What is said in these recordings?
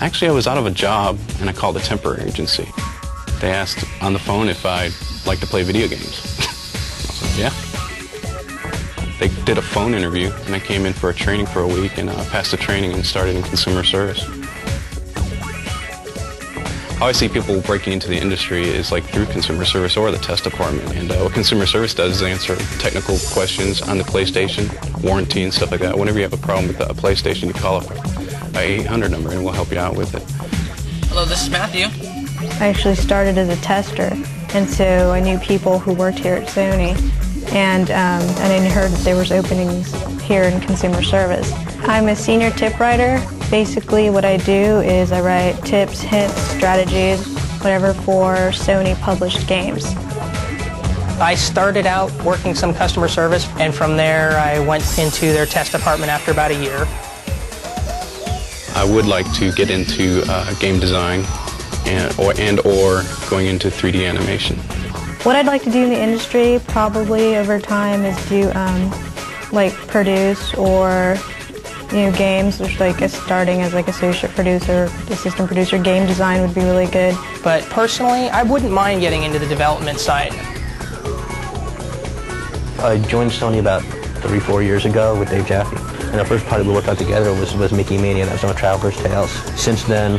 Actually, I was out of a job, and I called a temporary agency. They asked on the phone if I'd like to play video games. I was like, yeah. They did a phone interview, and I came in for a training for a week, and passed the training and started in consumer service. How I see people breaking into the industry is like through consumer service or the test department. And what consumer service does is answer technical questions on the PlayStation, warranty and stuff like that. Whenever you have a problem with a PlayStation, you call up our 800 number and we'll help you out with it. Hello, this is Matthew. I actually started as a tester, and so I knew people who worked here at Sony, and I heard that there was openings here in consumer service. I'm a senior tip writer. Basically what I do is I write tips, hints, strategies, whatever for Sony published games. I started out working some customer service, and from there I went into their test department after about a year. I would like to get into game design or going into 3D animation. What I'd like to do in the industry probably over time is do like produce or games, which like starting as like associate producer, assistant producer. Game design would be really good. But personally, I wouldn't mind getting into the development side. I joined Sony about 3-4 years ago with Dave Jaffe. And the first project we worked on together was Mickey Mania, that was on Traveler's Tales. Since then,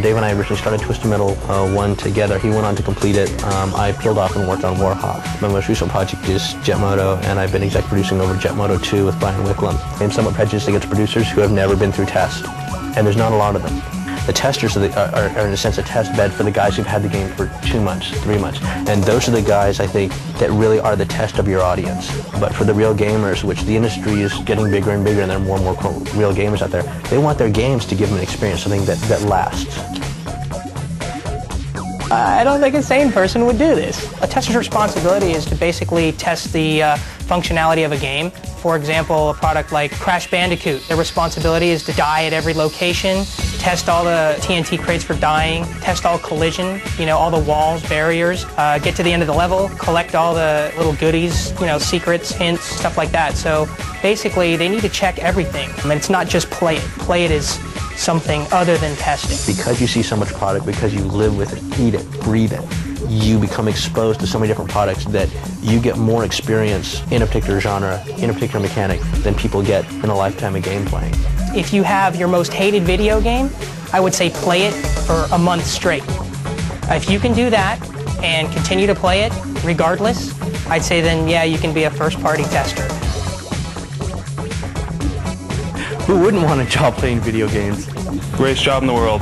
Dave and I originally started Twisted Metal 1 together. He went on to complete it. I peeled off and worked on Warhawk. My most recent project is Jetmoto, and I've been exec producing over Jetmoto 2 with Brian Wicklund. I'm somewhat prejudiced against producers who have never been through test, and there's not a lot of them. The testers are in a sense a test bed for the guys who've had the game for 2 months, 3 months. And those are the guys, I think, that really are the test of your audience. But for the real gamers, which the industry is getting bigger and bigger and there are more and more real gamers out there, they want their games to give them an experience, something that lasts. I don't think a sane person would do this. A tester's responsibility is to basically test the functionality of a game. For example, a product like Crash Bandicoot. Their responsibility is to die at every location, test all the TNT crates for dying, test all collision, all the walls, barriers, get to the end of the level, collect all the little goodies, secrets, hints, stuff like that. So basically, they need to check everything. I mean, it's not just play it. Play it is something other than testing. Because you see so much product, because you live with it, eat it, breathe it, you become exposed to so many different products that you get more experience in a particular genre, in a particular mechanic, than people get in a lifetime of game playing. If you have your most hated video game, I would say play it for a month straight. If you can do that and continue to play it regardless, I'd say then, yeah, you can be a first-party tester. Who wouldn't want a job playing video games? Greatest job in the world.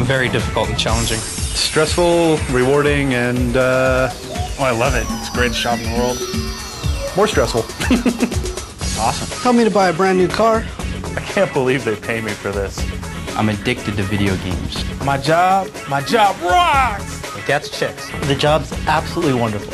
Very difficult and challenging. Stressful, rewarding, and I love it. It's the greatest job in the world. More stressful. Awesome. Help me to buy a brand new car. I can't believe they pay me for this. I'm addicted to video games. My job rocks! That's chicks. The job's absolutely wonderful.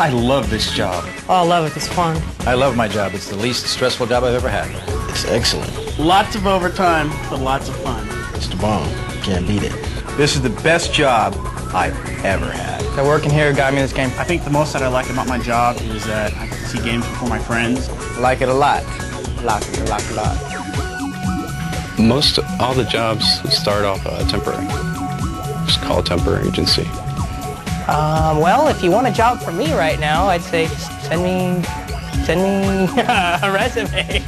I love this job. Oh, I love it. It's fun. I love my job. It's the least stressful job I've ever had. It's excellent. Lots of overtime, but lots of fun. It's the bomb. Can't beat it. This is the best job I've ever had. So working here got me this game. I think the most that I like about my job is that I get to see games before my friends. I like it a lot. Like it a lot. Most all the jobs start off temporary. Just call a temporary agency. Well, if you want a job from me right now, I'd say send me a resume.